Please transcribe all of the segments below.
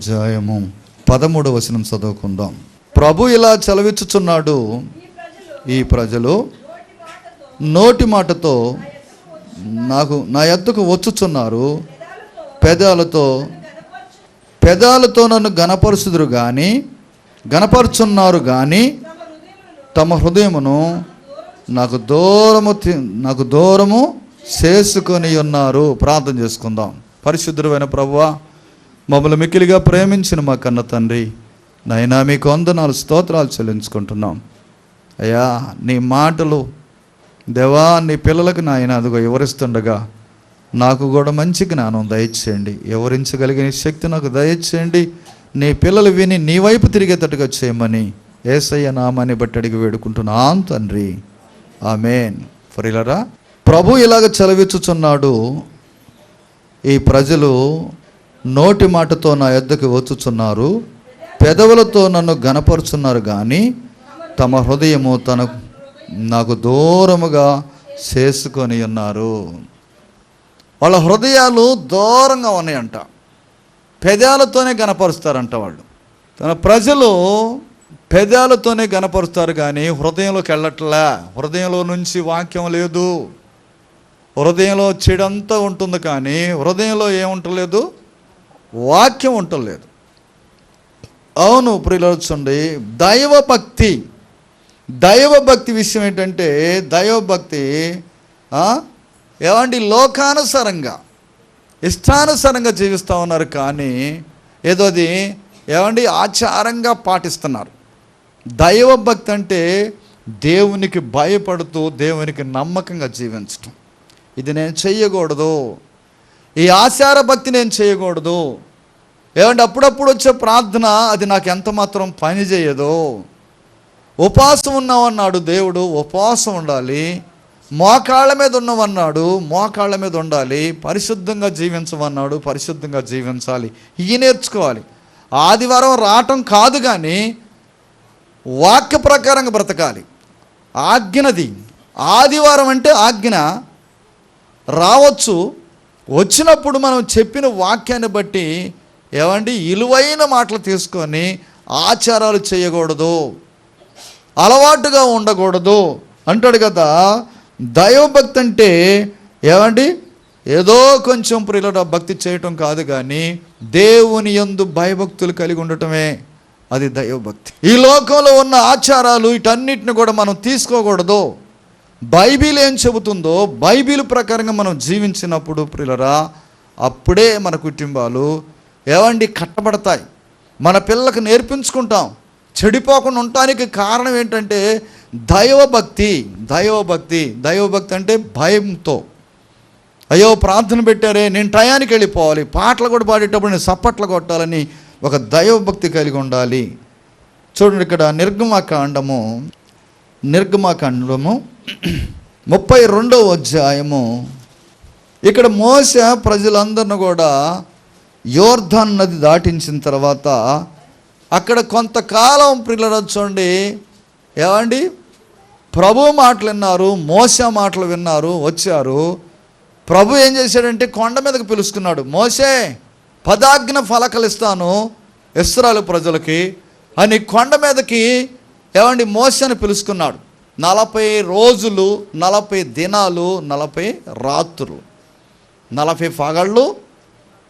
అధ్యాయము 13వ వచనం చదువుకుందాం. ప్రభు ఇలా సెలవిచ్చుచున్నాడు, ఈ ప్రజలు నోటి మాటతో నా యొద్దకు వచ్చుచున్నారు, పెదాలతో నన్ను గనపరుచున్నారు గాని తమ హృదయమును నాకు దూరము చేసుకొని ఉన్నారు. ప్రార్థన చేసుకుందాం. పరిశుద్ధుడైన ప్రభువా, మమ్మల్ని మిక్కిలిగా ప్రేమించిన మా కన్న తండ్రి, నాయనా మీకు వందనాలు స్తోత్రాలు చెల్లించుకుంటున్నాం. అయ్యా, నీ మాటలు దేవా నీ పిల్లలకు నాయన అదిగో వివరిస్తుండగా నాకు కూడా మంచి జ్ఞానం దయచేయండి, వివరించగలిగిన శక్తి నాకు దయచేయండి. నీ పిల్లలు విని నీ వైపు తిరిగేటట్టుగా చేయమని యేసయ్య నామాన్ని బట్టి అడిగి వేడుకుంటున్నాను తండ్రి, ఆమేన్. ఫరిలరా, ప్రభు ఇలాగ చలవిచ్చుచున్నాడు, ఈ ప్రజలు నోటి మాటతో నా యొద్దకు వచ్చుచున్నారు, పెదవులతో నన్ను గనపరుచున్నారు కానీ తమ హృదయము నాకు దూరముగా చేసుకొని ఉన్నారు. వాళ్ళ హృదయాలు దూరంగా ఉన్నాయంట, పెదాలతోనే గనపరుస్తారంట. వాళ్ళు తన ప్రజలు పెదాలతోనే గనపరుస్తారు కానీ హృదయంలోకి వెళ్ళట్లే. హృదయంలో నుంచి వాక్యం లేదు. హృదయంలో చెడంతా ఉంటుంది కానీ హృదయంలో ఏముంటలేదు, వాక్యం ఉండలేదు. అవును ప్రియులారా, చూడండి, దైవభక్తి విషయం ఏంటంటే, దైవభక్తి ఏమండి లోకానుసారంగా ఇష్టానుసారంగా జీవిస్తూ ఉన్నారు కానీ ఏదో అది ఏమండి ఆచారంగా పాటిస్తున్నారు. దైవభక్తి అంటే దేవునికి భయపడుతూ దేవునికి నమ్మకంగా జీవించటం. ఇది నేను చెయ్యకూడదు, ఈ ఆచార భక్తి నేను చేయకూడదు. ఏమంటే అప్పుడప్పుడు వచ్చే ప్రార్థన అది నాకు ఎంత మాత్రం పని చేయదు. ఉపవాసం ఉన్నామన్నాడు దేవుడు, ఉపవాసం ఉండాలి. మోకాళ్ళ మీద ఉన్నవన్నాడు, మోకాళ్ళ మీద ఉండాలి. పరిశుద్ధంగా జీవించమన్నాడు, పరిశుద్ధంగా జీవించాలి. ఇవి నేర్చుకోవాలి. ఆదివారం రావటం కాదు కానీ వాక్య ప్రకారంగా బ్రతకాలి. ఆజ్ఞనది. ఆదివారం అంటే ఆజ్ఞ. రావచ్చు, వచ్చినప్పుడు మనం చెప్పిన వాక్యాన్ని బట్టి ఏమండి విలువైన మాటలు తీసుకొని ఆచారాలు చేయకూడదు, అలవాటుగా ఉండకూడదు అంటాడు కదా. దైవభక్తి అంటే ఏమండి ఏదో కొంచెం ప్రియుల భక్తి చేయటం కాదు కానీ దేవుని యందు భయభక్తులు కలిగి ఉండటమే అది దైవభక్తి. ఈ లోకంలో ఉన్న ఆచారాలు వీటన్నిటిని కూడా మనం తీసుకోకూడదు. బైబిల్ ఏం చెబుతుందో బైబిల్ ప్రకారంగా మనం జీవించినప్పుడు ప్రియులరా అప్పుడే మన కుటుంబాలు ఏమండి కట్టబడతాయి. మన పిల్లలకు నేర్పించుకుంటాం. చెడిపోకుండా ఉండటానికి కారణం ఏంటంటే దైవభక్తి. దైవభక్తి అంటే భయంతో, అయ్యో ప్రార్థన పెట్టారే నేను టయానికి వెళ్ళిపోవాలి, పాటలు కూడా పాడేటప్పుడు నేను సప్పట్లు కొట్టాలని ఒక దైవభక్తి కలిగి ఉండాలి. చూడండి, ఇక్కడ నిర్గమాకాండము 32వ అధ్యాయము. ఇక్కడ మోసే ప్రజలందరిని కూడా యోర్దాను నది దాటించిన తర్వాత అక్కడ కొంతకాలం ప్రియులారా చూడండి ఏమండి ప్రభు మాటలు విన్నారు, మోసే మాటలు విన్నారు, వచ్చారు. ప్రభు ఏం చేశాడంటే కొండ మీదకి పిలుచుకున్నాడు. మోసే 10 ఆజ్ఞ ఫలకలు ఇస్తాను ఇశ్రాయేలు ప్రజలకి అని కొండ మీదకి ఏమండి మోసేని పిలుచుకున్నాడు. 40 రోజులు 40 దినాలు 40 రాత్రులు 40 పగళ్ళు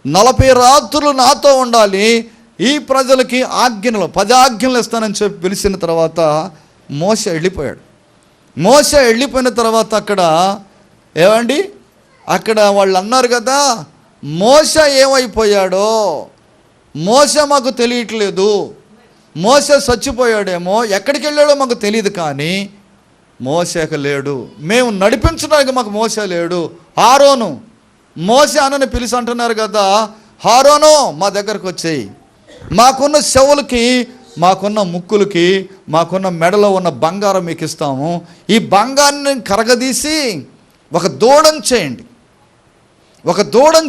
40 రాత్రులు నాతో ఉండాలి, ఈ ప్రజలకి ఆజ్ఞలు 10 ఆజ్ఞలు ఇస్తానని చెప్పి పిలిచిన తర్వాత మోసే వెళ్ళిపోయాడు. మోసే వెళ్ళిపోయిన తర్వాత అక్కడ వాళ్ళు అన్నారు కదా, మోసే ఏమైపోయాడో, మోసే మాకు తెలియట్లేదు, మోసే చచ్చిపోయాడేమో, ఎక్కడికి వెళ్ళాడో మాకు తెలియదు కానీ మోసేక లేడు, మేము నడిపించడానికి మాకు మోసే లేడు. హారోను, మోసే అన్నని పిలిచి అంటున్నారు కదా, హారోను మా దగ్గరకు వచ్చేయి, మాకున్న చెవులకి మాకున్న ముక్కులకి మాకున్న మెడలో ఉన్న బంగారం మీకు ఇస్తాము, ఈ బంగారాన్ని కరగదీసి ఒక దూడను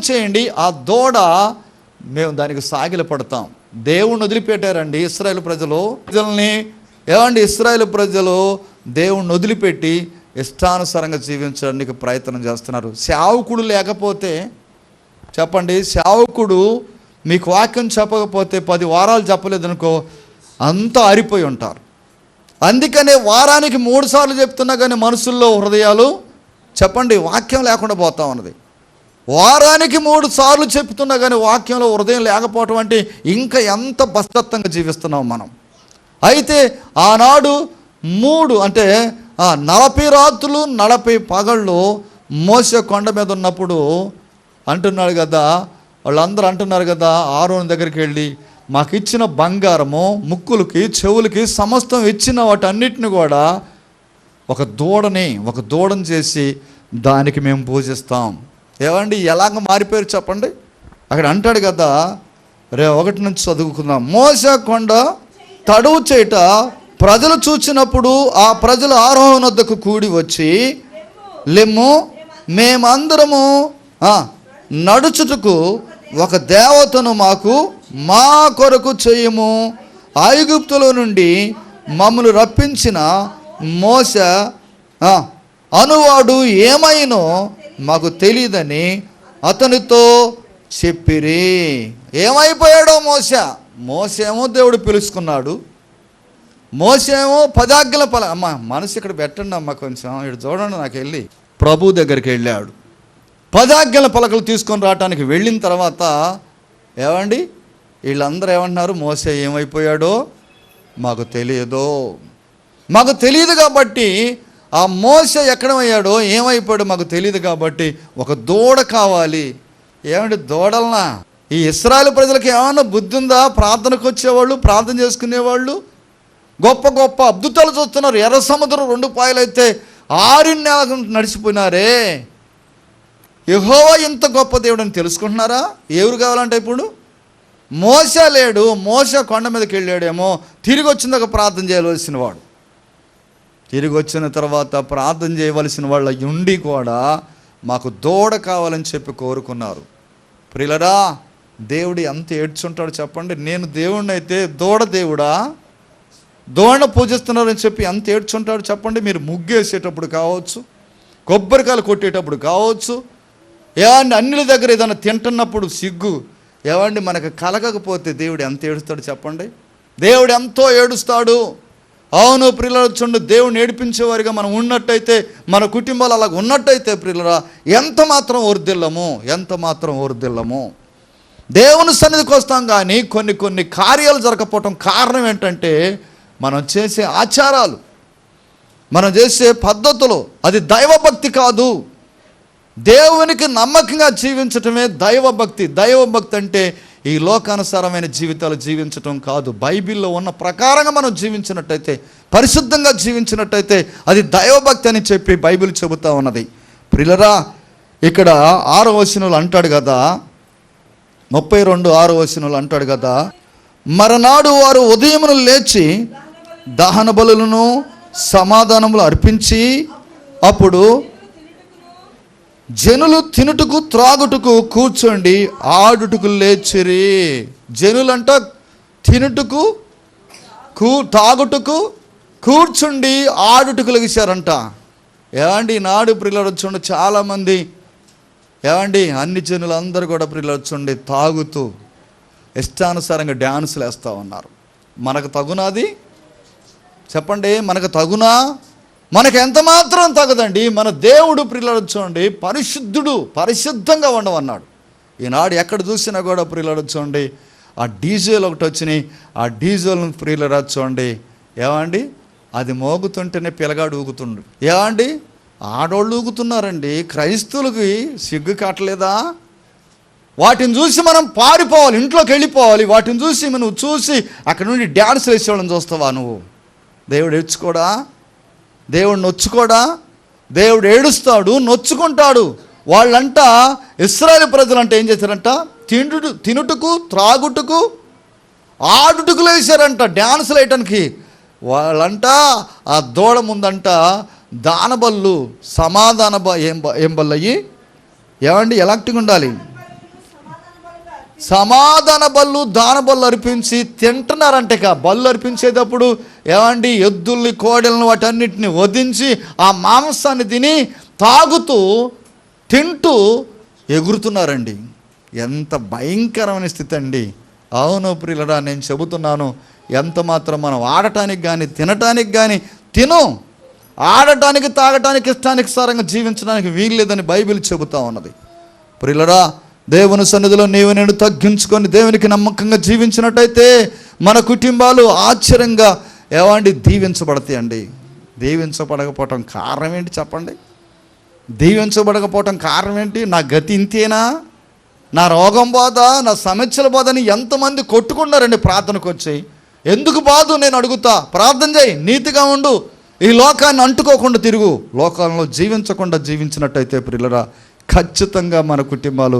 చేయండి, ఆ దూడ మేము దానికి సాగిల పడతాం. దేవుణ్ణి వదిలిపెట్టారండి ఇశ్రాయేలు ప్రజల్ని. ఇశ్రాయేలు ప్రజలు దేవుణ్ణి వదిలిపెట్టి ఇష్టానుసారంగా జీవించడానికి ప్రయత్నం చేస్తున్నారు. సేవకుడు లేకపోతే చెప్పండి, సేవకుడు మీకు వాక్యం చెప్పకపోతే 10 వారాలు చెప్పలేదనుకో అంతా ఆరిపోయి ఉంటారు. అందుకనే వారానికి 3 సార్లు చెప్తున్నా కానీ మనసుల్లో హృదయాలు చెప్పండి వాక్యం లేకుండా పోతా ఉన్నది. వారానికి 3 సార్లు చెప్తున్నా కానీ వాక్యంలో హృదయం లేకపోవటం అంటే ఇంకా ఎంత బస్తత్వంగా జీవిస్తున్నాం మనం. అయితే ఆనాడు 3 అంటే 40 రాత్రులు 40 పగళ్ళు మోసే కొండ మీద ఉన్నప్పుడు అంటున్నాడు కదా, వాళ్ళందరూ అంటున్నారు కదా ఆరోను దగ్గరికి వెళ్ళి మాకు ఇచ్చిన బంగారము ముక్కులకి చెవులకి సమస్తం ఇచ్చిన వాటన్నిటిని కూడా ఒక దూడని చేసి దానికి మేము పూజిస్తాం. ఏమండి ఎలాగ మారిపోయారు చెప్పండి. అక్కడ అంటాడు కదా 1 నుంచి చదువుకుందాం. మోసే కొండ తడువు చేట ప్రజలు చూచినప్పుడు ఆ ప్రజలు ఆరోహణ వద్దకు కూడి వచ్చి లెమ్ము మేమందరము నడుచుటకు ఒక దేవతను మా కొరకు చేయము, ఐగుప్తులో నుండి మమ్మల్ని రప్పించిన మోసే అనువాడు ఏమైనో మాకు తెలియదని అతనితో చెప్పిరి. ఏమైపోయాడో మోసేమో దేవుడు పిలుచుకున్నాడు. మోసేమో 10 ఆజ్ఞల అమ్మ మనసు ఇక్కడ పెట్టండి అమ్మ కొంచెం ఇక్కడ చూడండి. నాకు వెళ్ళి ప్రభు దగ్గరికి వెళ్ళాడు. 10 ఆజ్ఞల పలకలు తీసుకొని రావటానికి వెళ్ళిన తర్వాత ఏమండి వీళ్ళందరూ ఏమంటున్నారు, మోసే ఏమైపోయాడో మాకు తెలియదు కాబట్టి ఆ మోసే ఎక్కడమయ్యాడో ఏమైపోయాడో మాకు తెలియదు కాబట్టి ఒక దూడ కావాలి. ఏమండి దూడలనా? ఈ ఇశ్రాయేలు ప్రజలకు ఏమన్నా బుద్ధి ఉందా? ప్రార్థనకు వచ్చేవాళ్ళు, ప్రార్థన చేసుకునేవాళ్ళు గొప్ప గొప్ప అద్భుతాలు చూస్తున్నారు. ఎర్ర సముద్రం 2 పాయలు అయితే 6 నెలలు నడిచిపోయినారే. యెహోవా ఇంత గొప్ప దేవుడు అని తెలుసుకుంటున్నారా? ఎవరు కావాలంటే ఇప్పుడు మోసే లేడు, మోసే కొండ మీదకి వెళ్ళాడేమో, తిరిగి వచ్చిందాక ప్రార్థన చేయవలసిన వాడు. తిరిగి వచ్చిన తర్వాత ప్రార్థన చేయవలసిన వాళ్ళ ఉండి కూడా మాకు దూడ కావాలని చెప్పి కోరుకున్నారు. ప్రియులరా దేవుడు ఎంత ఏడ్చుంటాడు చెప్పండి. నేను దేవుడిని అయితే దేవుడా దూడను పూజిస్తున్నారని చెప్పి ఎంత ఏడ్చుంటాడు చెప్పండి. మీరు ముగ్గేసేటప్పుడు కావచ్చు, కొబ్బరికాయలు కొట్టేటప్పుడు కావచ్చు, ఏమండి అన్నిల దగ్గర ఏదైనా తింటున్నప్పుడు సిగ్గు ఏమండి మనకు కలగకపోతే దేవుడు ఎంత ఏడుస్తాడు చెప్పండి. దేవుడు ఎంతో ఏడుస్తాడు. అవును ప్రియులరా చూడండి, దేవుడిని ఏడిపించేవారిగా మనం ఉన్నట్టయితే, మన కుటుంబాలు అలాగ ఉన్నట్టయితే ప్రియులరా ఎంత మాత్రం వర్ధిల్లము. దేవుని సన్నిధికి వస్తాం కానీ కొన్ని కార్యాలు జరగకపోవటం కారణం ఏంటంటే మనం చేసే ఆచారాలు, మనం చేసే పద్ధతులు. అది దైవభక్తి కాదు. దేవునికి నమ్మకంగా జీవించటమే దైవభక్తి. దైవభక్తి అంటే ఈ లోకానుసారమైన జీవితాలు జీవించటం కాదు. బైబిల్లో ఉన్న ప్రకారంగా మనం జీవించినట్టయితే, పరిశుద్ధంగా జీవించినట్టయితే అది దైవభక్తి అని చెప్పి బైబిల్ చెబుతా ఉన్నది. ప్రియులరా ఇక్కడ 6వ వచనంలో అంటాడు కదా, 32 6వ వచనంలో అంటాడు కదా, మరనాడు వారు ఉదయమును లేచి దహన బలులను సమాధానములు అర్పించి అప్పుడు జనులు తినుటకు త్రాగుటకు కూర్చోండి ఆడుటకు లేచిరి. జనులంట తినుటకు తాగుటకు కూర్చుండి ఆడుటకు లెగిశారంట. ఏమండి నాడు ప్రియులు చూడండి చాలామంది ఏమండి అన్ని జనులు అందరూ కూడా ప్రియులు చూడండి తాగుతూ ఇష్టానుసారంగా డ్యాన్సులు వేస్తూ ఉన్నారు. మనకు తగునాది చెప్పండి? మనకు తగునా? మనకు ఎంత మాత్రం తగదండి. మన దేవుడు ప్రియులు చూడండి పరిశుద్ధంగా ఉండమన్నాడు. ఈనాడు ఎక్కడ చూసినా కూడా ప్రియులు చూడండి ఆ డీజేలు ఒకటి వచ్చినాయి. ఆ డీజేలను ప్రియులు చూడండి ఏమండి అది మోగుతుంటేనే పిల్లగాడు ఊగుతుండు. ఏమండి ఆడోళ్ళు ఊగుతున్నారండి. క్రైస్తవులకి సిగ్గు కావట్లేదా? వాటిని చూసి మనం పారిపోవాలి, ఇంట్లోకి వెళ్ళిపోవాలి. వాటిని చూసి నువ్వు చూసి అక్కడ నుండి డ్యాన్సులు వేసేవాళ్ళని చూస్తావా నువ్వు? దేవుడు ఏడ్చుకోడా? దేవుడు నొచ్చుకోడా? దేవుడు ఏడుస్తాడు, నొచ్చుకుంటాడు. వాళ్ళంట ఇశ్రాయేలు ప్రజలంటే ఏం చేశారంట? తినుటకు త్రాగుటకు ఆడుటకు లేచారంట, డ్యాన్సులు వేయటానికి. వాళ్ళంట ఆ దూడ ముందంట దానబళ్ళు ఏం బళ్ళు అయ్యి ఏమండి ఎలాంటిగా ఉండాలి? సమాధాన బళ్ళు దాన బళ్ళు అర్పించి తింటున్నారంటే బళ్ళు అర్పించేటప్పుడు ఏమండి ఎద్దుల్ని కోడెలను వాటన్నిటిని వధించి ఆ మాంసాన్ని తిని తాగుతూ తింటూ ఎగురుతున్నారండి. ఎంత భయంకరమైన స్థితి అండి. అవును ప్రియులరా, నేను చెబుతున్నాను, ఎంత మాత్రం మనం ఆడటానికి కానీ తినటానికి కానీ ఆడటానికి తాగటానికి ఇష్టానుసారంగా జీవించడానికి వీల్లేదని బైబిల్ చెబుతూ ఉన్నది. ప్రియులరా, దేవుని సన్నిధిలో నీవు నేను తగ్గించుకొని దేవునికి నమ్మకంగా జీవించినట్టయితే మన కుటుంబాలు ఆశ్చర్యంగా దీవించబడతాయండి. దీవించబడకపోవటం కారణం ఏంటి చెప్పండి? దీవించబడకపోవటం కారణం ఏంటి? నా గతి ఇంతేనా, నా రోగం బాధ, నా సమస్యల బాధని ఎంతమంది కొట్టుకున్నారండి ప్రార్థనకు వచ్చి. ఎందుకు బాధ నేను అడుగుతా, ప్రార్థన చేయి, నీతిగా ఉండు, ఈ లోకాన్ని అంటుకోకుండా తిరుగు. లోకంలో జీవించకుండా జీవించినట్టయితే ప్రియులరా, ఖచ్చితంగా మన కుటుంబాలు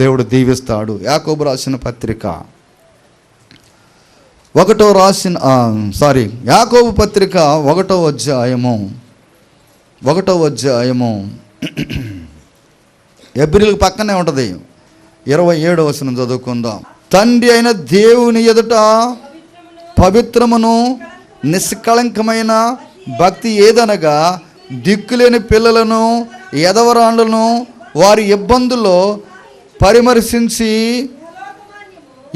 దేవుడు దీవిస్తాడు. యాకోబు రాసిన పత్రిక యాకోబు పత్రిక 1వ అధ్యాయము ఎబ్రిల్ పక్కనే ఉంటుంది. 27వ వచనం చదువుకుందాం. తండ్రి అయిన దేవుని ఎదుట పవిత్రమును నిష్కళంకమైన భక్తి ఏదనగా దిక్కులేని పిల్లలను ఎదవరాళ్లను వారి ఇబ్బందుల్లో పరిమర్శించి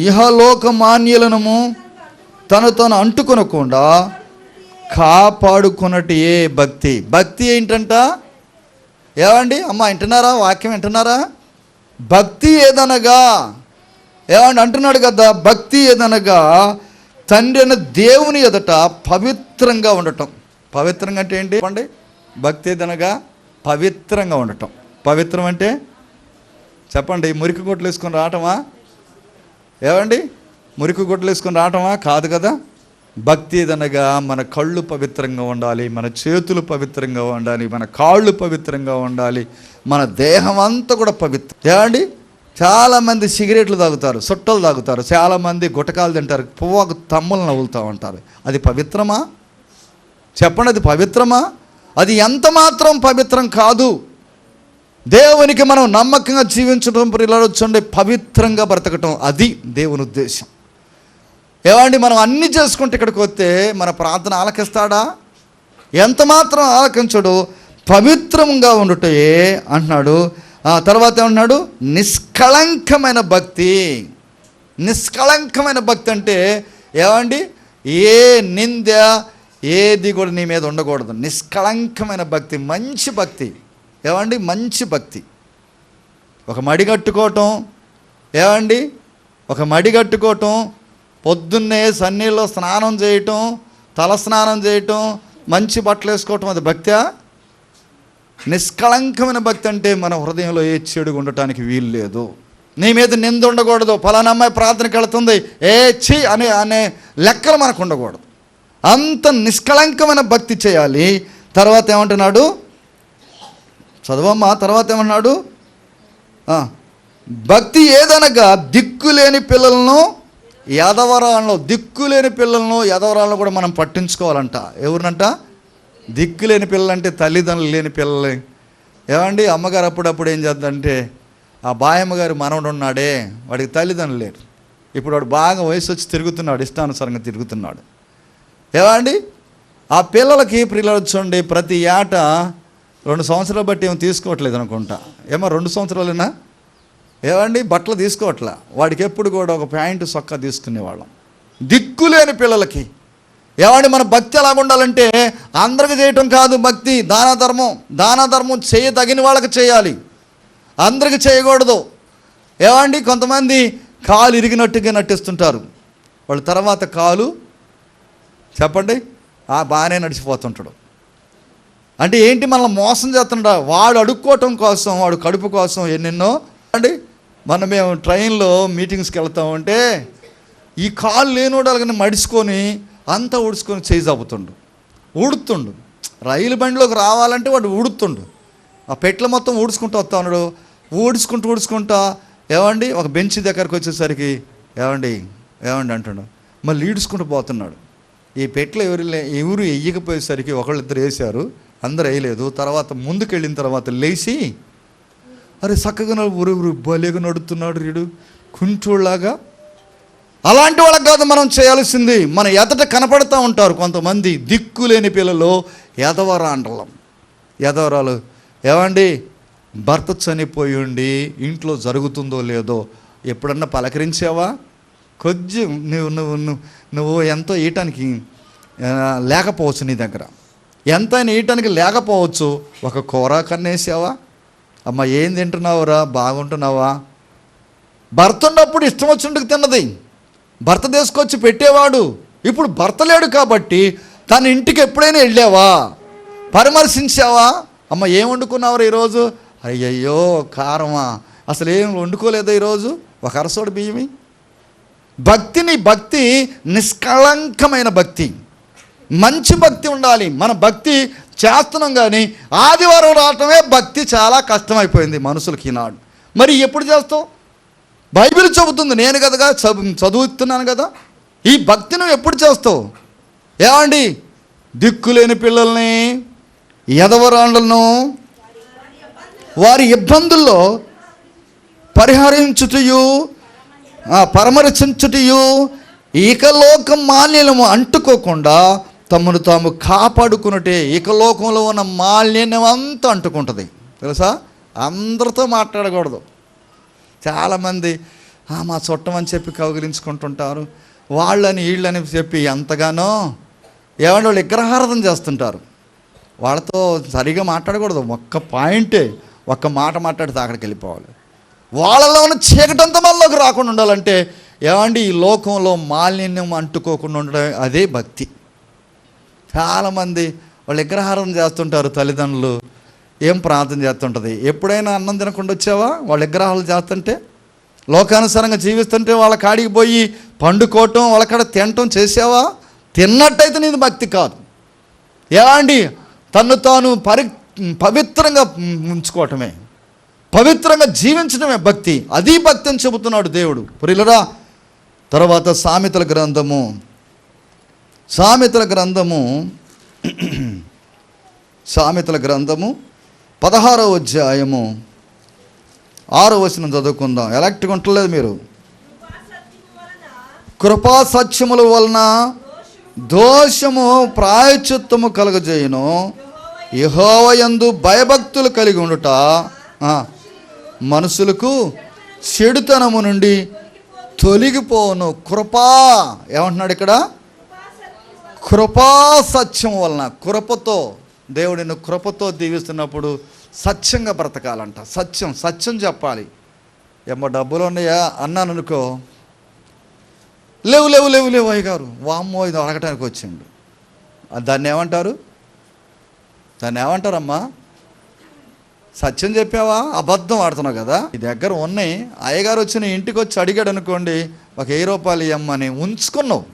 ఇహలోక మాన్యులను తను అంటుకొనకుండా కాపాడుకున్నట్టే భక్తి. భక్తి ఏంటంట? అమ్మ వింటున్నారా? వాక్యం వింటున్నారా? భక్తి ఏదనగా అంటున్నాడు కదా, భక్తి ఏదనగా తండ్రి అయిన దేవుని ఎదుట పవిత్రంగా ఉండటం. పవిత్రంగా అంటే ఏంటి చెప్పండి? భక్తి ఏదనగా పవిత్రంగా ఉండటం. పవిత్రం అంటే చెప్పండి, మురికి గుడ్లు వేసుకొని రావటమా? మురికి గుడ్లు వేసుకొని రావటమా? కాదు కదా. భక్తి ఏదనగా మన కళ్ళు పవిత్రంగా ఉండాలి, మన చేతులు పవిత్రంగా ఉండాలి, మన కాళ్ళు పవిత్రంగా ఉండాలి, మన దేహం అంతా కూడా పవిత్రం. చాలామంది సిగరెట్లు తాగుతారు, సుట్టలు తాగుతారు, చాలామంది గుటకాలు తింటారు, పువ్వుకు తమ్ములు నవ్వులుతూ ఉంటారు. అది పవిత్రమా చెప్పండి? అది పవిత్రమా? అది ఎంత మాత్రం పవిత్రం కాదు. దేవునికి మనం నమ్మకంగా జీవించడం, ప్రియులారా, పవిత్రంగా బ్రతకటం, అది దేవుని ఉద్దేశం. మనం అన్నీ చేసుకుంటే ఇక్కడికి వస్తే మన ప్రార్థన ఆలకిస్తాడా? ఎంత మాత్రం ఆలకించడు. పవిత్రంగా ఉండుటే అంటున్నాడు. తర్వాత ఏమన్నాడు? నిష్కళంకమైన భక్తి. నిష్కళంకమైన భక్తి అంటే ఏ నింద ఏది కూడా నీ మీద ఉండకూడదు. నిష్కళంకమైన భక్తి, మంచి భక్తి. మంచి భక్తి. ఒక మడి కట్టుకోవటం, పొద్దున్నే సన్నీళ్ళలో స్నానం చేయటం, తల స్నానం చేయటం, మంచి బట్టలు వేసుకోవటం, అది భక్త్యా? నిష్కళంకమైన భక్తి అంటే మన హృదయంలో ఏ చెడు ఉండటానికి వీలు లేదు. నీ మీద నింద ఉండకూడదు. ఫలానా అమ్మాయి ప్రార్థనకి వెళుతుంది, అనే లెక్కలు మనకు ఉండకూడదు. అంత నిష్కళంకమైన భక్తి చేయాలి. తర్వాత ఏమంటున్నాడు? చదవమ్మా. తర్వాత ఏమన్నాడు? భక్తి ఏదనగా దిక్కులేని పిల్లలను ఎదవరాలను కూడా మనం పట్టించుకోవాలంట. ఎవరినంట? దిక్కులేని పిల్లలంటే తల్లిదండ్రులు లేని పిల్లలే. అమ్మగారు అప్పుడప్పుడు ఏం చేద్దంటే, ఆ బాయమ్మగారు మనవడు ఉన్నాడే, వాడికి తల్లిదండ్రులు లేరు. ఇప్పుడు వాడు బాగా వయసు వచ్చి తిరుగుతున్నాడు, ఇష్టానుసారంగా తిరుగుతున్నాడు. ఆ పిల్లలకి ప్రియులు ప్రతి ఏటా 2 సంవత్సరాలు బట్టి ఏమో తీసుకోవట్లేదు అనుకుంటా. 2 సంవత్సరాలైనా బట్టలు తీసుకోవట్లే. వాడికి ఎప్పుడు కూడా ఒక ప్యాంటు సొక్కా తీసుకునేవాళ్ళం. దిక్కులేని పిల్లలకి మన భక్తి ఎలాగ ఉండాలంటే అందరికి చేయటం కాదు భక్తి. దాన ధర్మం చేయదగిన వాళ్ళకి చేయాలి, అందరికి చేయకూడదు. కొంతమంది కాలు ఇరిగినట్టుగా నటిస్తుంటారు. వాళ్ళు తర్వాత కాలు చెప్పండి బాగానే నడిచిపోతుంటాడు. అంటే ఏంటి? మనల్ని మోసం చేస్తుంటాడు. వాడు అడుక్కోవటం కోసం, వాడు కడుపు కోసం ఎన్నెన్నో. మేము ట్రైన్లో మీటింగ్స్కి వెళ్తామంటే ఈ కాలు లేనోడు అలాగని మడుచుకొని అంతా ఊడ్చుకొని చేయి చాపుతుండు, ఊడుతుండు. రైలు బండిలోకి రావాలంటే వాడు ఊడుతుండు. ఆ పెట్లు మొత్తం ఊడ్చుకుంటూ వస్తా ఉన్నాడు. ఊడ్చుకుంటా ఒక బెంచ్ దగ్గరకు వచ్చేసరికి ఏమండి అంటాడు. మళ్ళీ ఈడ్చుకుంటూ పోతున్నాడు. ఈ పెట్లు ఎవరు వెయ్యకపోయేసరికి ఒకళ్ళిద్దరు వేశారు, అందరు వేయలేదు. తర్వాత ముందుకు వెళ్ళిన తర్వాత లేచి, అరే చక్కగా ఊరు బలేగా నడుతున్నాడు వీడు కుంటోళ్ళలాగా. అలాంటి వాళ్ళకి కాదు మనం చేయాల్సింది. మన ఎదట కనపడుతూ ఉంటారు కొంతమంది దిక్కులేని పిల్లలు, ఎదవరాలు. భర్త చనిపోయి ఉండి ఇంట్లో జరుగుతుందో లేదో ఎప్పుడన్నా పలకరించావా? కొంచెం నువ్వు ఎంతో ఇయటానికి లేకపోవచ్చు, నీ దగ్గర ఎంతైనా ఇయటానికి లేకపోవచ్చు. ఒక కూర కన్నేసావా? అమ్మ ఏం తింటున్నావురా, బాగుంటున్నావా? భర్త ఉన్నప్పుడు ఇష్టం వచ్చినట్టుకు తిన్నది, భర్త తీసుకొచ్చి పెట్టేవాడు. ఇప్పుడు భర్త లేడు కాబట్టి తన ఇంటికి ఎప్పుడైనా వెళ్ళావా, పరామర్శించావా? అమ్మ ఏం వండుకున్నావురా ఈరోజు? అయ్యయ్యో కారమా, అసలు ఏం వండుకోలేదా ఈరోజు? ఒక అరసోడు బియ్యమి. భక్తి నిష్కళంకమైన భక్తి, మంచి భక్తి ఉండాలి. మన భక్తి చేస్తున్నాం కానీ ఆదివారం రావటమే భక్తి చాలా కష్టమైపోయింది మనుషులకి ఈనాడు. మరి ఎప్పుడు చేస్తావు? బైబిల్ చెబుతుంది, నేను కదగా చదువుతున్నాను కదా. ఈ భక్తి నువ్వు ఎప్పుడు చేస్తావు? ఏమండి, దిక్కులేని పిల్లల్ని, ఎదవరాండ్లను వారి ఇబ్బందుల్లో పరిహరించుటయు పరామర్శించుటయు ఇకలోకం మాలిన్యము అంటుకోకుండా తమను తాము కాపాడుకున్నట్టే. ఇకలోకంలో ఉన్న మాలిన్యం అంతా అంటుకుంటుంది తెలుసా. అందరితో మాట్లాడకూడదు. చాలామంది మా చుట్టం అని చెప్పి కౌగిలించుకుంటుంటారు, వాళ్ళని వీళ్ళని చెప్పి ఎంతగానో ఏమంటే వాళ్ళు విగ్రహారాధన చేస్తుంటారు. వాళ్ళతో సరిగా మాట్లాడకూడదు. ఒక్క పాయింటే, ఒక్క మాట మాట్లాడితే అక్కడికి వెళ్ళిపోవాలి. వాళ్ళలో ఉన్న చీకటంతా మనలోకి రాకుండా ఉండాలంటే ఏమండి, ఈ లోకంలో మాలిన్యం అంటుకోకుండా ఉండడం అదే భక్తి. చాలామంది వాళ్ళు విగ్రహారాధన చేస్తుంటారు. తల్లిదండ్రులు ఏం ప్రార్థన చేస్తుంటుంది? ఎప్పుడైనా అన్నం తినకుండా వచ్చావా? వాళ్ళ విగ్రహాలు చేస్తుంటే, లోకానుసారంగా జీవిస్తుంటే వాళ్ళ కాడికి పోయి పండుకోవటం, వాళ్ళ కాడ తినటం చేసావా? తిన్నట్టయితే నీది భక్తి కాదు. ఏమండి, తను తాను పవిత్రంగా ఉంచుకోవటమే, పవిత్రంగా జీవించడమే భక్తి. అది భక్తి అని చెబుతున్నాడు దేవుడు. ప్రియులరా, తర్వాత సామెతల గ్రంథము 16వ అధ్యాయము 6వ వచనం చదువుకుందాం. ఎలాక్ట్గా ఉండలేదు మీరు. కృపా సత్యముల వలన దోషము ప్రాయశ్చిత్తము కలుగజేయును, యెహోవా యందు భయభక్తులు కలిగి ఉండుట మనుషులకు చెడుతనము నుండి తొలగిపోను. కృపా ఏమంటున్నాడు ఇక్కడ? కృపా సత్యం వలన. కృపతో దేవుడు నిన్ను కృపతో దీవిస్తున్నప్పుడు సత్యంగా బ్రతకాలంట. సత్యం చెప్పాలి. ఏమో డబ్బులు ఉన్నాయా అన్నాను అనుకో, లేవు అయ్యగారు, వామ్మో ఇది అడగటానికి వచ్చిండు. దాన్ని ఏమంటారమ్మా? సత్యం చెప్పావా? అబద్ధం ఆడుతున్నావు కదా. ఈ దగ్గర ఉన్నాయి, అయ్యగారు వచ్చి నీ ఇంటికి వచ్చి అడిగాడు అనుకోండి, ఒక 1000 రూపాయలు ఇవ్వమని ఉంచుకున్నావు.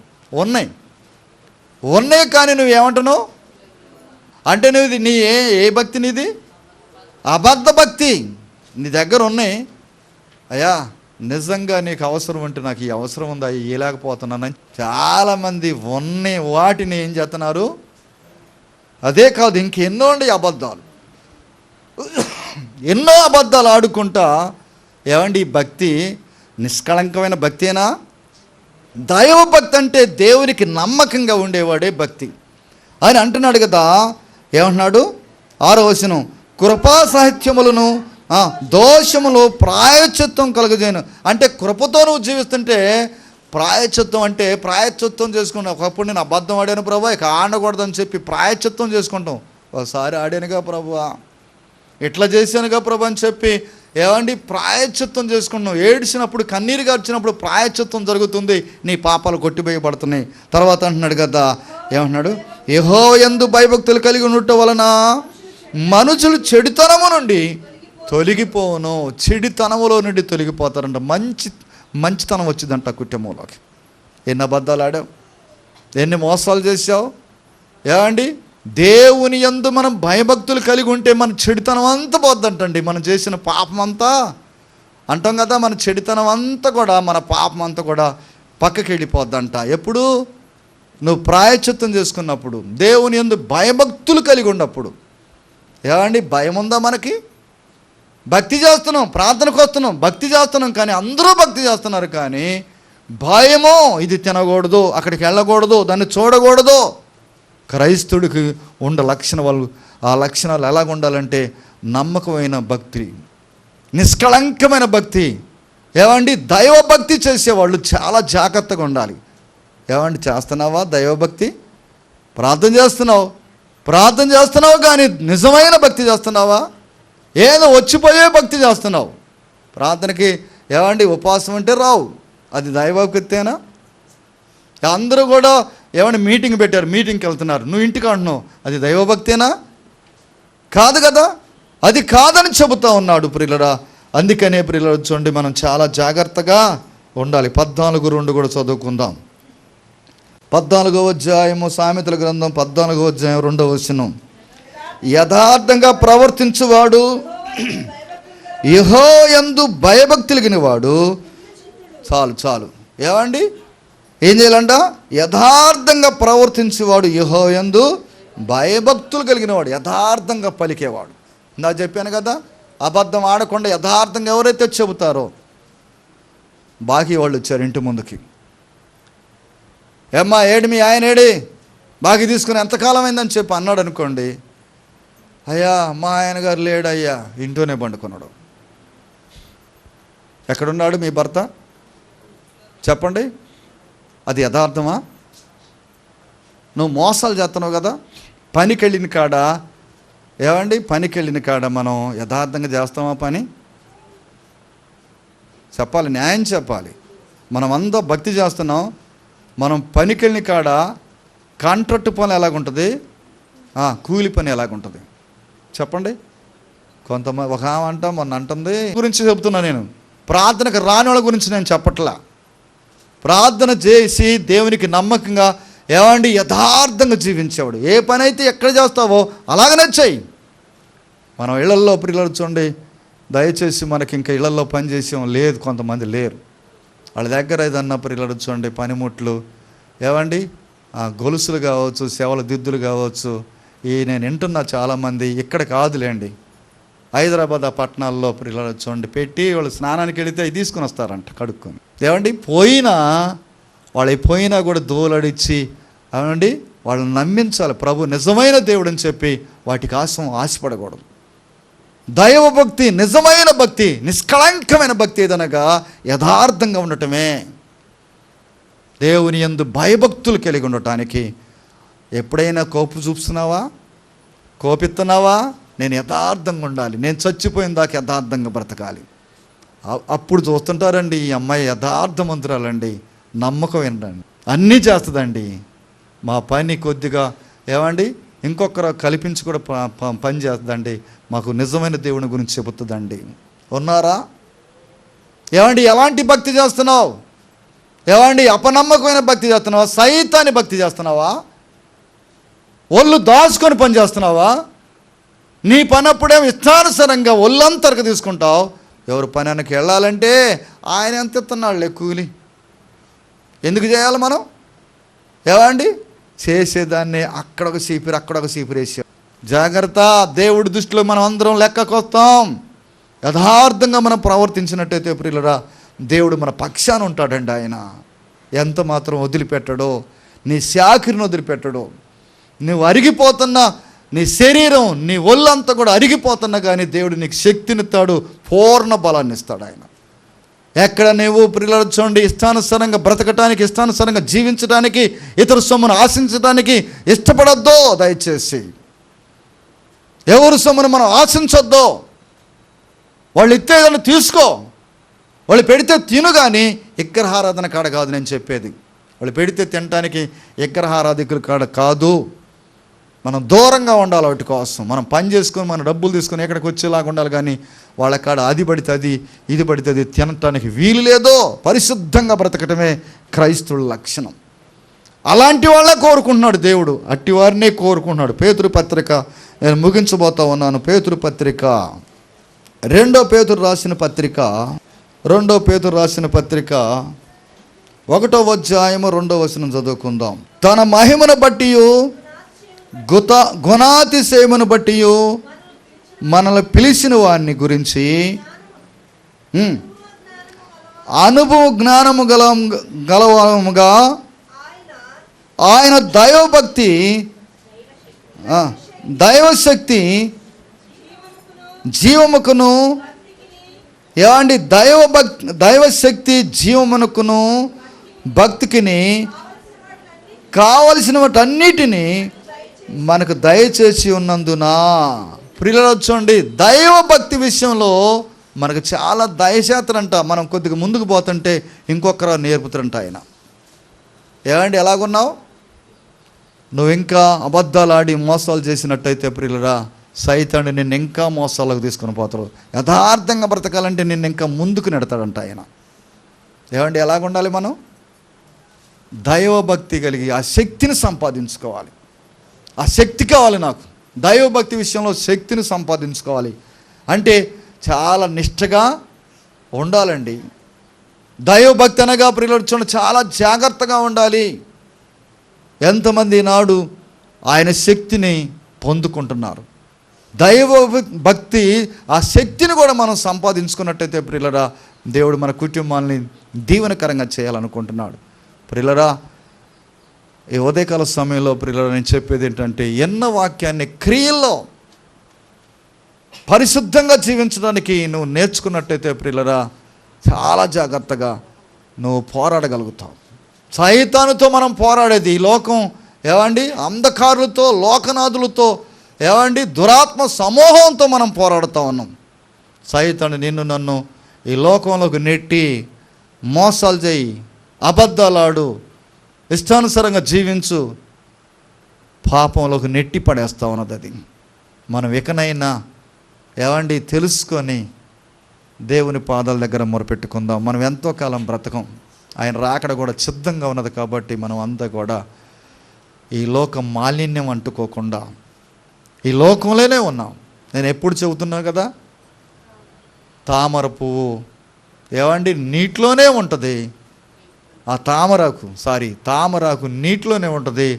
ఉన్నాయి కానీ నువ్వు ఏమంటున్నావు అంటే, నువ్వు నీ ఏ భక్తి నీది? అబద్ధ భక్తి. నీ దగ్గర ఉన్నాయి, అయ్యా నిజంగా నీకు అవసరం ఉంటే నాకు ఈ అవసరం ఉందా, ఇవ్వలేకపోతున్నానని. చాలామంది ఉన్నాయి వాటిని ఏం చేస్తున్నారు? అదే కాదు, ఇంకెన్నో ఉండే అబద్ధాలు, ఎన్నో అబద్ధాలు ఆడుకుంటా. ఏమండి, ఈ భక్తి నిష్కళంకమైన భక్తేనా? దైవ భక్తి అంటే దేవునికి నమ్మకంగా ఉండేవాడే భక్తి అని అంటున్నాడు కదా. ఏమంటున్నాడు? 6వ వచనం, కృపా సాహిత్యములను దోషములు ప్రాయశ్చిత్తం కలుగజేయను. అంటే కృపతో నువ్వు జీవిస్తుంటే ప్రాయశ్చిత్తం అంటే ప్రాయశ్చిత్తం చేసుకుంటావు. ఒకప్పుడు నేను అబద్ధం ఆడాను ప్రభా, ఇక ఆడకూడదని చెప్పి ప్రాయశ్చిత్తం చేసుకుంటాం. ఒకసారి ఆడానుగా ప్రభా, ఇట్లా చేశానుగా ప్రభా అని చెప్పి ఏమండి ప్రాయశ్చిత్తం చేసుకుంటున్నావు. ఏడ్చినప్పుడు, కన్నీరుగా వచ్చినప్పుడు ప్రాయశ్చిత్తం జరుగుతుంది, నీ పాపాలు కొట్టివేయబడుతున్నాయి. తర్వాత అంటున్నాడు కదా, ఏమంటున్నాడు? యెహోవా యందు భయభక్తులు కలిగి ఉండటం వలన మనుషులు చెడుతనము నుండి తొలగిపోను. చెడుతనములో నుండి తొలగిపోతారంట. మంచితనం వచ్చిందంట కుటుంబంలోకి. ఎన్ని అబద్ధాలు ఆడావు, ఎన్ని మోసాలు చేసావు. ఏమండి, దేవుని యందు మనం భయభక్తులు కలిగి ఉంటే మన చెడుతనం అంతా పోద్దంటండి. మనం చేసిన పాపం అంతా అంటాం కదా, మన చెడుతనం అంతా కూడా, మన పాపం అంతా కూడా పక్కకి వెళ్ళిపోద్దంట. ఎప్పుడు? నువ్వు ప్రాయశ్చిత్తం చేసుకున్నప్పుడు, దేవుని యందు భయభక్తులు కలిగి ఉన్నప్పుడు. ఏమండి, భయం ఉందా మనకి? భక్తి చేస్తున్నాం, ప్రార్థనకు వస్తున్నాం, భక్తి చేస్తున్నాం, కానీ అందరూ భక్తి చేస్తున్నారు కానీ భయమో, ఇది తినకూడదు, అక్కడికి వెళ్ళకూడదు, దాన్ని చూడకూడదు. క్రైస్తవుడికి లక్షణ వాళ్ళు, ఆ లక్షణాలు ఎలాగ ఉండాలంటే నమ్మకమైన భక్తి, నిష్కళంకమైన భక్తి. ఏమండి, దైవభక్తి చేసేవాళ్ళు చాలా జాగ్రత్తగా ఉండాలి. ఏమండి, చేస్తున్నావా దైవభక్తి? ప్రార్థన చేస్తున్నావు కానీ నిజమైన భక్తి చేస్తున్నావా? ఏదో వచ్చిపోయే భక్తి చేస్తున్నావు. ప్రార్థనకి ఏమండి ఉపవాసం అంటే రావు, అది దైవభక్తేనా? అందరూ కూడా ఏమండి మీటింగ్ పెట్టారు, మీటింగ్కి వెళ్తున్నారు, నువ్వు ఇంటికి అంటున్నావు, అది దైవభక్తేనా? కాదు కదా, అది కాదని చెబుతా ఉన్నాడు ప్రియులరా. అందుకనే ప్రియులరా చూడండి, మనం చాలా జాగ్రత్తగా ఉండాలి. 14:2 కూడా చదువుకుందాం. 14వ అధ్యాయము సామెతల గ్రంథం 14వ అధ్యాయం 2వ వచనం. యథార్థంగా ప్రవర్తించువాడు, యెహోవాయందు భయభక్తులు కలిగిన వాడు. చాలు ఏమండి, ఏం చేయాలంట? యథార్థంగా ప్రవర్తించేవాడు, యెహోవాయందు భయభక్తులు కలిగిన వాడు, యథార్థంగా పలికేవాడు. నాకు చెప్పాను కదా, అబద్ధం ఆడకుండా యథార్థంగా ఎవరైతే చెబుతారో. బాకీ వాళ్ళు వచ్చారు ఇంటి ముందుకి. ఏమ్మా ఏడు మీ ఆయన ఏడి, బాకీ తీసుకుని ఎంతకాలం అయిందని చెప్పి అన్నాడు అనుకోండి, అయ్యా మా ఆయన గారు లేడయ్యా, ఇంట్లోనే పండుకున్నాడు. ఎక్కడున్నాడు మీ భర్త చెప్పండి? అది యథార్థమా? నువ్వు మోసాలు చేస్తున్నావు కదా. పనికి వెళ్ళిన కాడ ఏమండి, పనికి వెళ్ళిన కాడ మనం యథార్థంగా చేస్తామా పని? చెప్పాలి, న్యాయం చెప్పాలి. మనం అంతా భక్తి చేస్తున్నాం, మనం పనికి వెళ్ళిన కాడ కాంట్రాక్ట్ పని ఎలాగుంటుంది, కూలి పని ఎలాగుంటుంది చెప్పండి? కొంతమంది ఒక ఆమె మొన్న అంటుంది గురించి చెబుతున్నా నేను, ప్రార్థనకు రాని వాళ్ళ గురించి నేను చెప్పట్లా. ప్రార్థన చేసి దేవునికి నమ్మకంగా ఏమండి యథార్థంగా జీవించేవాడు. ఏ పని అయితే ఎక్కడ చేస్తావో అలాగనే చెయ్యి. మనం ఇళ్లల్లో పిల్లలు చూడండి, దయచేసి మనకి ఇంకా ఇళ్లల్లో పని చేసేం లేదు, కొంతమంది లేరు. వాళ్ళ దగ్గర ఏదన్నా పిల్లలు చూడండి పనిముట్లు, ఏమండి గొలుసులు కావచ్చు, సేవల దిద్దులు కావచ్చు. నేను వింటున్నా చాలామంది, ఇక్కడ కాదులేండి, హైదరాబాద్ ఆ పట్టణాల్లో పిల్లలు చూడండి పెట్టి వాళ్ళు స్నానానికి వెళితే అవి తీసుకుని వస్తారంట కడుక్కొని. ఏమండి పోయినా కూడా దోలడిచ్చి ఏమండి వాళ్ళని నమ్మించాలి. ప్రభు నిజమైన దేవుడు అని చెప్పి వాటి కోసం ఆశపడకూడదు. దైవభక్తి, నిజమైన భక్తి, నిష్కళంకమైన భక్తి ఏదనగా యథార్థంగా ఉండటమే. దేవుని యందు భయభక్తులు కలిగి ఉండటానికి. ఎప్పుడైనా కోపు చూపుతున్నావా, కోపిస్తున్నావా? నేను యథార్థంగా ఉండాలి, నేను చచ్చిపోయిన దాకా యథార్థంగా బ్రతకాలి. అప్పుడు చూస్తుంటారండి, ఈ అమ్మాయి యథార్థమంతురాలండి, నమ్మకం ఏంటండి, అన్నీ చేస్తుందండి. మా పని కొద్దిగా ఏమండి ఇంకొకరు కల్పించి కూడా పని చేస్తుందండి, మాకు నిజమైన దేవుని గురించి చెబుతుందండి. ఉన్నారా? ఏమండి ఎలాంటి భక్తి చేస్తున్నావు? ఏమండి అపనమ్మకమైన భక్తి చేస్తున్నావా? సైతాన్ని భక్తి చేస్తున్నావా? ఒళ్ళు దాచుకొని పని చేస్తున్నావా? నీ పని అప్పుడేమో ఇష్టానుసారంగా ఒళ్ళంతరకు తీసుకుంటావు. ఎవరు పనికి వెళ్ళాలంటే ఆయన ఎంత ఇస్తున్నాడులే కూలి, ఎందుకు చేయాలి మనం? ఏమండి చేసేదాన్ని అక్కడొక చీపిరి అక్కడొక చీపిరి వేసాం. జాగ్రత్త, దేవుడి దృష్టిలో మనం అందరం లెక్కకొస్తాం. యథార్థంగా మనం ప్రవర్తించినట్టయితే ప్రియులరా, దేవుడు మన పక్షాన ఉంటాడండి. ఆయన ఎంత మాత్రం వదిలిపెట్టడో, నీ శాఖరిని వదిలిపెట్టడో. నువ్వు అరిగిపోతున్న నీ శరీరం, నీ ఒళ్ళంతా కూడా అరిగిపోతున్నా కానీ దేవుడు నీకు శక్తినిస్తాడు, పూర్ణ బలాన్ని ఇస్తాడు ఆయన. ఎక్కడ నువ్వు ప్రియులు చూడండి ఇష్టానుసారంగా బ్రతకటానికి, ఇష్టానుసారంగా జీవించడానికి, ఇతర సొమ్మును ఆశించడానికి ఇష్టపడద్దో. దయచేసి ఎవరు సొమ్మును మనం ఆశించొద్దో. వాళ్ళు ఇచ్చేదాన్ని తీసుకో, వాళ్ళు పెడితే తిను, కానీ విగ్రహారాధన కాడ కాదు నేను చెప్పేది. వాళ్ళు పెడితే తినటానికి విగ్రహారాధికుల కాడ కాదు. మనం దూరంగా ఉండాలి వాటి కోసం. మనం పని చేసుకొని మన డబ్బులు తీసుకొని ఎక్కడికి వచ్చేలాగా ఉండాలి, కానీ వాళ్ళ కాడ అది పడితే అది, ఇది పడితే అది తినటానికి వీలు లేదో. పరిశుద్ధంగా బ్రతకటమే క్రైస్తవుల లక్షణం. అలాంటి వాళ్ళే కోరుకుంటున్నాడు దేవుడు, అట్టి వారినే కోరుకుంటున్నాడు. పేతురు పత్రిక నేను ముగించబోతా ఉన్నాను. పేతురు పత్రిక 2 పేతురు రాసిన పత్రిక 1వ అధ్యాయము 2వ వచనం చదువుకుందాం. తన మహిమను బట్టి గుణాతిశయమును బట్టి మనల్ని పిలిచిన వారిని గురించి అనుభవ జ్ఞానము గలవముగా ఆయన దైవభక్తి, దైవశక్తి, జీవముకును ఏమండి దైవశక్తి జీవమునకును భక్తికిని కావలసిన వాటన్నిటినీ మనకు దయచేసి ఉన్నందున ప్రియులారా చూడండి, దైవ భక్తి విషయంలో మనకు చాలా దయచేతనంట. మనం కొద్దిగా ముందుకు పోతుంటే ఇంకొకరు నేర్పుతారంట ఆయన. ఏమండి ఎలాగున్నావు? నువ్వు ఇంకా అబద్ధాలు ఆడి మోసాలు చేసినట్టయితే ప్రియులారా, సైతాన్ని నిన్ను ఇంకా మోసాలకు తీసుకొని పోతాడు. యథార్థంగా బ్రతకాలంటే నిన్ను ఇంకా ముందుకు నెడతాడంట ఆయన. ఏమండి ఎలాగుండాలి? మనం దైవభక్తి కలిగి ఆ శక్తిని సంపాదించుకోవాలి. ఆ శక్తి కావాలి నాకు. దైవభక్తి విషయంలో శక్తిని సంపాదించుకోవాలి అంటే చాలా నిష్ఠగా ఉండాలండి. దైవభక్తి అనగా ప్రియులారా చూడండి, చాలా జాగ్రత్తగా ఉండాలి. ఎంతమంది నాడు ఆయన శక్తిని పొందుకుంటున్నారు. దైవ భక్తి ఆ శక్తిని కూడా మనం సంపాదించుకున్నట్టయితే ప్రియులారా, దేవుడు మన కుటుంబాన్ని దీవెనకరంగా చేయాలనుకుంటున్నాడు. ప్రియులారా, ఈ ఉదయకాల సమయంలో ప్రియులారా నేను చెప్పేది ఏంటంటే, ఎన్న వాక్యాన్ని క్రియల్లో పరిశుద్ధంగా జీవించడానికి నువ్వు నేర్చుకున్నట్టయితే ప్రియులారా, చాలా జాగ్రత్తగా నువ్వు పోరాడగలుగుతావు. సైతానుతో మనం పోరాడేది ఈ లోకం ఏమండి అంధకారులతో, లోకనాథులతో, ఏమండి దురాత్మ సమూహంతో మనం పోరాడుతూ ఉన్నాం. సైతాను నిన్ను నన్ను ఈ లోకంలోకి నెట్టి మోసాలు చేయి, అబద్ధాలాడు, ఇష్టానుసారంగా జీవించు, పాపంలోకి నెట్టి పడేస్తూ ఉన్నది. అది మనం ఎకనైనా ఏమండి తెలుసుకొని దేవుని పాదాల దగ్గర మొరపెట్టుకుందాం. మనం ఎంతో కాలం బ్రతకం, ఆయన రాకడ కూడా సిద్ధంగా ఉన్నది. కాబట్టి మనం అంతా కూడా ఈ లోకం మాలిన్యం అంటుకోకుండా ఈ లోకంలోనే ఉన్నాం. నేను ఎప్పుడు చెబుతున్నా కదా, తామర పువ్వు ఏమండి నీటిలోనే ఉంటుంది. ఆ తామరాకు నీటిలోనే ఉంటుంది.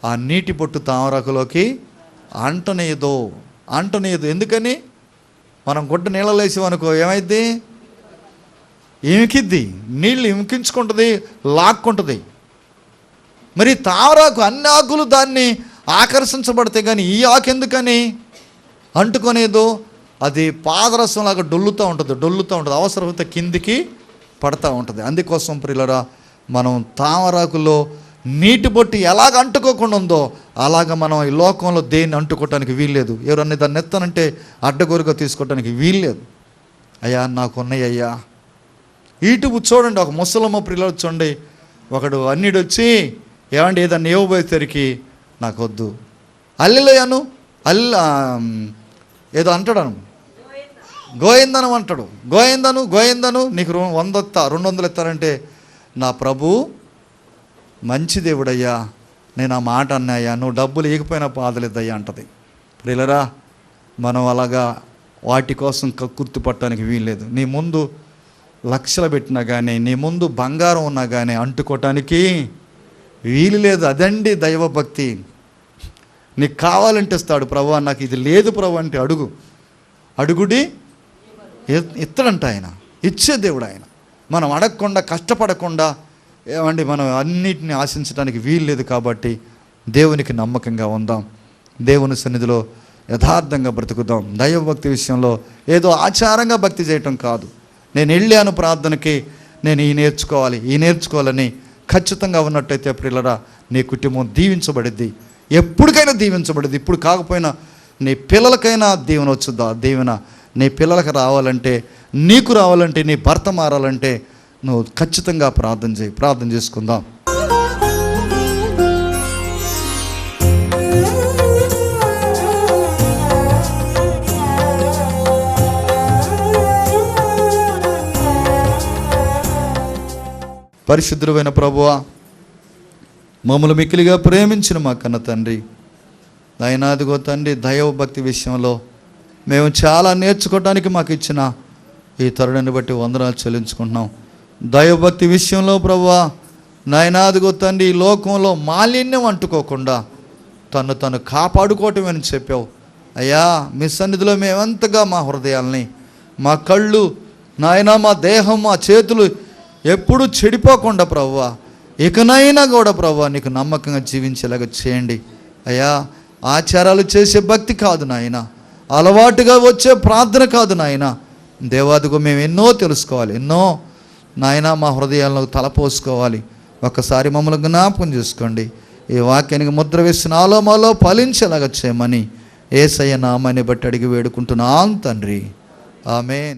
ఆ నీటి పొట్టు తామరాకులోకి అంటనేయదు. ఎందుకని? మనం గుడ్డ నీళ్ళలో వేసామనుకో ఏమైద్ది? ఇమికిద్ది, నీళ్ళు ఇమికించుకుంటుంది, లాక్కుంటుంది. మరి తామరాకు అన్ని ఆకులు దాన్ని ఆకర్షించబడితే కానీ ఈ ఆకు ఎందుకని అంటుకునేదో? అది పాదరసంలాగా డొల్లుతూ ఉంటుంది, అవసరమైతే కిందికి పడతా ఉంటుంది. అందుకోసం ప్రియులారా, మనం తామరాకులో నీటి బొట్టి ఎలాగ అంటుకోకుండా ఉందో అలాగ మనం ఈ లోకంలో దేన్ని అంటుకోవటానికి వీల్లేదు. ఎవరన్నా దాన్ని ఎత్తానంటే అడ్డగోరుగా తీసుకోవటానికి వీల్లేదు. అయ్యా నాకున్నాయ్యా. యూట్యూబ్ చూడండి, ఒక ముసలమ్మ ప్రియులారా చూడండి, ఒకడు అన్నిడు వచ్చి ఏమండి ఏదన్నా ఇవ్వబోయేసరికి నాకు వద్దు, అల్లెలయ్యాను ఏదో అంటాడు, గోయిందనం అంటాడు. గోయిందను నీకు 100 200 ఇస్తారంటే, నా ప్రభు మంచి దేవుడయ్యా, నేను ఆ మాట అన్నాయ్యా, నువ్వు డబ్బులు ఇవ్వకపోయినా బాధలేదయ్యా అంటది. ప్రియులారా, మనం అలాగా వాటి కోసం గుర్తుపట్టడానికి వీల్లేదు. నీ ముందు లక్షలు పెట్టినా కానీ, నీ ముందు బంగారం ఉన్నా కానీ అంటుకోవటానికి వీలు లేదు. అదండి దైవభక్తి. నీకు కావాలంటే ఇస్తాడు. ప్రభు నాకు ఇది లేదు ప్రభు అంటే అడుగుడి ఇత్తడంట ఆయన. ఇచ్చే దేవుడు ఆయన. మనం అడగకుండా కష్టపడకుండా ఏమండి మనం అన్నిటిని ఆశించడానికి వీలు లేదు. కాబట్టి దేవునికి నమ్మకంగా ఉందాం, దేవుని సన్నిధిలో యథార్థంగా బ్రతుకుదాం. దైవభక్తి విషయంలో ఏదో ఆచారంగా భక్తి చేయటం కాదు. నేను వెళ్ళాను ప్రార్థనకి, నేను ఈ నేర్చుకోవాలని ఖచ్చితంగా ఉన్నట్టయితే ప్రియులారా, నీ కుటుంబం దీవించబడిద్ది, ఎప్పటికైనా దీవించబడిద్ది. ఇప్పుడు కాకపోయినా నీ పిల్లలకైనా దీవెన వచ్చుద్దా? దీవెన నీ పిల్లలకు రావాలంటే, నీకు రావాలంటే, నీ భర్త మారాలంటే నువ్వు ఖచ్చితంగా ప్రార్థన చేసుకుందాం. పరిశుద్ధుడైన ప్రభువా, మమ్మల్ని మిక్కిలిగా ప్రేమించిన మా కన్న తండ్రి, నాయనా అదిగో తండ్రి, దైవభక్తి విషయంలో మేము చాలా నేర్చుకోవడానికి మాకు ఇచ్చిన ఈ తరుణాన్ని బట్టి వందనాలు చెల్లించుకుంటున్నాం. దైవభక్తి విషయంలో ప్రభువా, నాయనా అదిగో తండ్రి, ఈ లోకంలో మాలిన్యం అంటుకోకుండా తను కాపాడుకోవటమని చెప్పావు అయ్యా. మీ సన్నిధిలో మేమంతగా మా హృదయాల్ని, మా కళ్ళు, నాయనా మా దేహం, మా చేతులు ఎప్పుడు చెడిపోకుండా ప్రభువా, ఇకనైనా కూడా ప్రభువా నీకు నమ్మకంగా జీవించేలాగా చేయండి అయ్యా. ఆచారాలు చేసే భక్తి కాదు నాయన, అలవాటుగా వచ్చే ప్రార్థన కాదు నాయన. దేవాదిగో మేము ఎన్నో తెలుసుకోవాలి, ఎన్నో నాయన మా హృదయాలను తలపోసుకోవాలి. ఒక్కసారి మమ్మల్ని జ్ఞాపకం చేసుకోండి. ఈ వాక్యానికి ముద్ర వేసి నాలో మాలో ఫలించేలాగా చేయమని యేసయ్య నామాన్ని బట్టి అడిగి వేడుకుంటున్నాం తండ్రి. ఆమేన్.